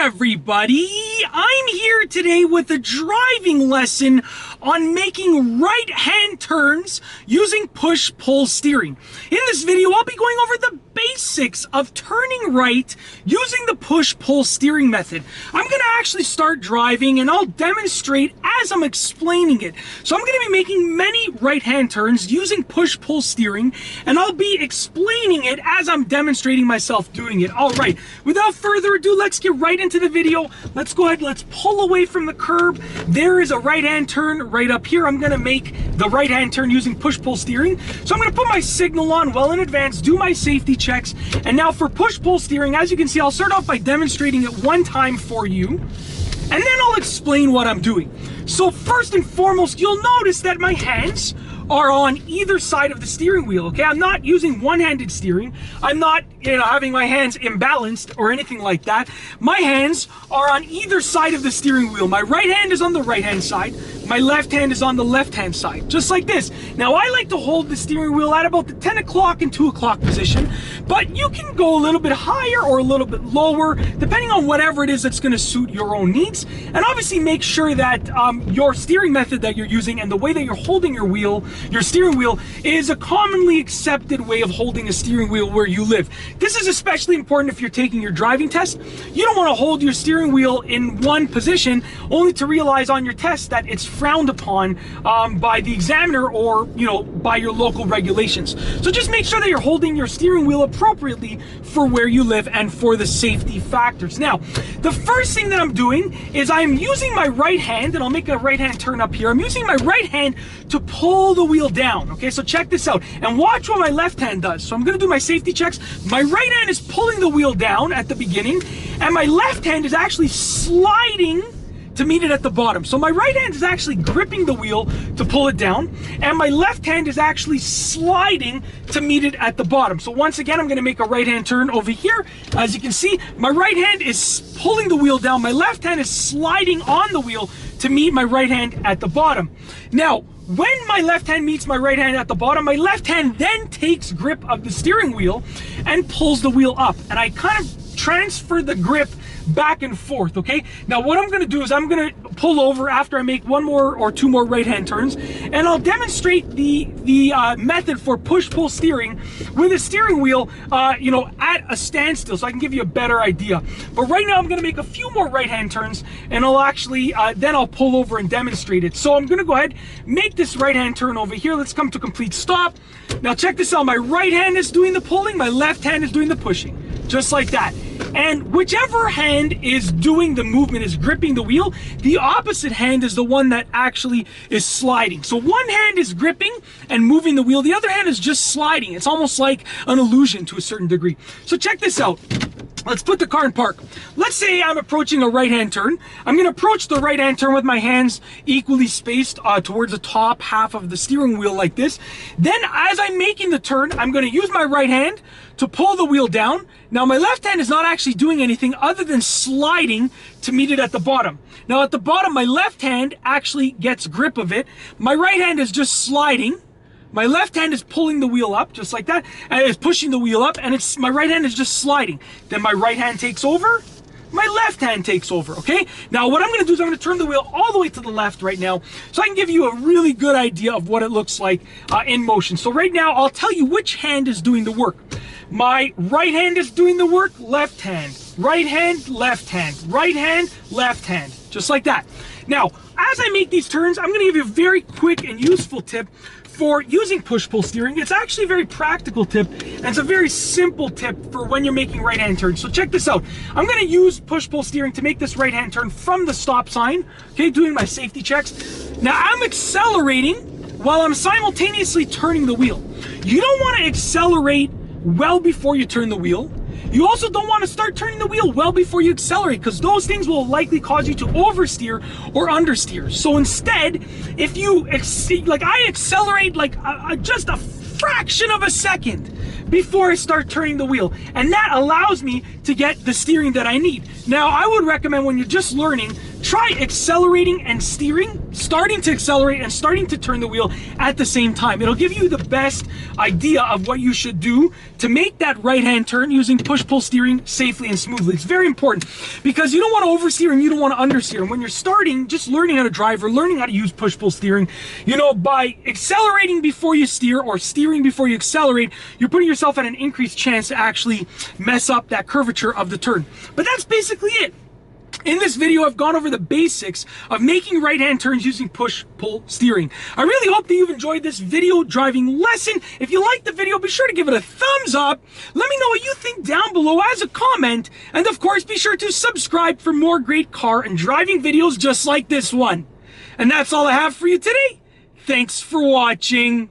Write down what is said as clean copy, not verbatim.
everybody, I'm here today with a driving lesson on making right-hand turns using push-pull steering. In this video, I'll be going over the basics of turning right using the push-pull steering method. I'm going to actually start driving and I'll demonstrate as I'm explaining it. So I'm going to be making many right-hand turns using push-pull steering, and I'll be explaining it as I'm demonstrating myself doing it. All right, without further ado, let's get right into the video. Let's go ahead, let's pull away from the curb. There is a right-hand turn right up here. I'm going to make the right-hand turn using push-pull steering. So I'm going to put my signal on well in advance, do my safety checks, and now for push-pull steering, as you can see, I'll start off by demonstrating it one time for you, and then I'll explain what I'm doing. So first and foremost, you'll notice that my hands are on either side of the steering wheel, okay? I'm not using one-handed steering. I'm not, having my hands imbalanced or anything like that. My hands are on either side of the steering wheel. My right hand is on the right-hand side. My left hand is on the left-hand side, just like this. Now, I like to hold the steering wheel at about the 10 o'clock and 2 o'clock position, but you can go a little bit higher or a little bit lower, depending on whatever it is that's gonna suit your own needs. And obviously make sure that your steering method that you're using and the way that you're holding your steering wheel is a commonly accepted way of holding a steering wheel where you live. This is especially important if you're taking your driving test. You don't want to hold your steering wheel in one position only to realize on your test that it's frowned upon by the examiner or by your local regulations. So just make sure that you're holding your steering wheel appropriately for where you live and for the safety factors. Now, the first thing that I'm doing is I'm using my right hand, and I'll make a right hand turn up here. I'm using my right hand to pull the wheel down. Okay, so check this out and watch what my left hand does. So I'm going to do my safety checks. My right hand is pulling the wheel down at the beginning, and my left hand is actually sliding to meet it at the bottom. So my right hand is actually gripping the wheel to pull it down, and my left hand is actually sliding to meet it at the bottom. So once again, I'm going to make a right hand turn over here. As you can see, my right hand is pulling the wheel down. My left hand is sliding on the wheel to meet my right hand at the bottom. Now, when my left hand meets my right hand at the bottom, my left hand then takes grip of the steering wheel and pulls the wheel up. And I kind of transfer the grip back and forth, okay? Now what I'm going to do is I'm going to pull over after I make one more or two more right-hand turns, and I'll demonstrate the method for push-pull steering with a steering wheel, at a standstill, so I can give you a better idea. But right now I'm going to make a few more right-hand turns, and I'll actually, then I'll pull over and demonstrate it. So I'm going to go ahead, make this right-hand turn over here. Let's come to a complete stop. Now check this out. My right hand is doing the pulling, my left hand is doing the pushing. Just like that. And whichever hand is doing the movement, is gripping the wheel, the opposite hand is the one that actually is sliding. So one hand is gripping and moving the wheel, the other hand is just sliding. It's almost like an illusion to a certain degree. So check this out. Let's put the car in park. Let's say I'm approaching a right-hand turn. I'm going to approach the right-hand turn with my hands equally spaced towards the top half of the steering wheel like this. Then as I'm making the turn, I'm going to use my right hand to pull the wheel down. Now my left hand is not actually doing anything other than sliding to meet it at the bottom. Now at the bottom, my left hand actually gets grip of it. My right hand is just sliding. My left hand is pulling the wheel up, just like that, and it's pushing the wheel up, and my right hand is just sliding. Then my right hand takes over, my left hand takes over, okay? Now what I'm gonna do is I'm gonna turn the wheel all the way to the left right now, so I can give you a really good idea of what it looks like in motion. So right now, I'll tell you which hand is doing the work. My right hand is doing the work, left hand, right hand, left hand, right hand, left hand, just like that. Now, as I make these turns, I'm gonna give you a very quick and useful tip for using push-pull steering. It's actually a very practical tip, and it's a very simple tip for when you're making right-hand turns. So check this out. I'm going to use push-pull steering to make this right-hand turn from the stop sign, okay, doing my safety checks. Now I'm accelerating while I'm simultaneously turning the wheel. You don't want to accelerate well before you turn the whale. You also don't want to start turning the wheel well before you accelerate, because those things will likely cause you to oversteer or understeer. So instead, if you I accelerate like just a fraction of a second before I start turning the wheel, and that allows me to get the steering that I need. Now, I would recommend when you're just learning, try accelerating and steering, starting to accelerate and starting to turn the wheel at the same time. It'll give you the best idea of what you should do to make that right-hand turn using push-pull steering safely and smoothly. It's very important because you don't want to oversteer and you don't want to understeer. And when you're starting, just learning how to drive or learning how to use push-pull steering, you know, by accelerating before you steer or steering before you accelerate, you're putting yourself at an increased chance to actually mess up that curvature of the turn. But that's basically it. In this video, I've gone over the basics of making right-hand turns using push-pull steering. I really hope that you've enjoyed this video driving lesson. If you liked the video, be sure to give it a thumbs up. Let me know what you think down below as a comment. And of course, be sure to subscribe for more great car and driving videos just like this one. And that's all I have for you today. Thanks for watching.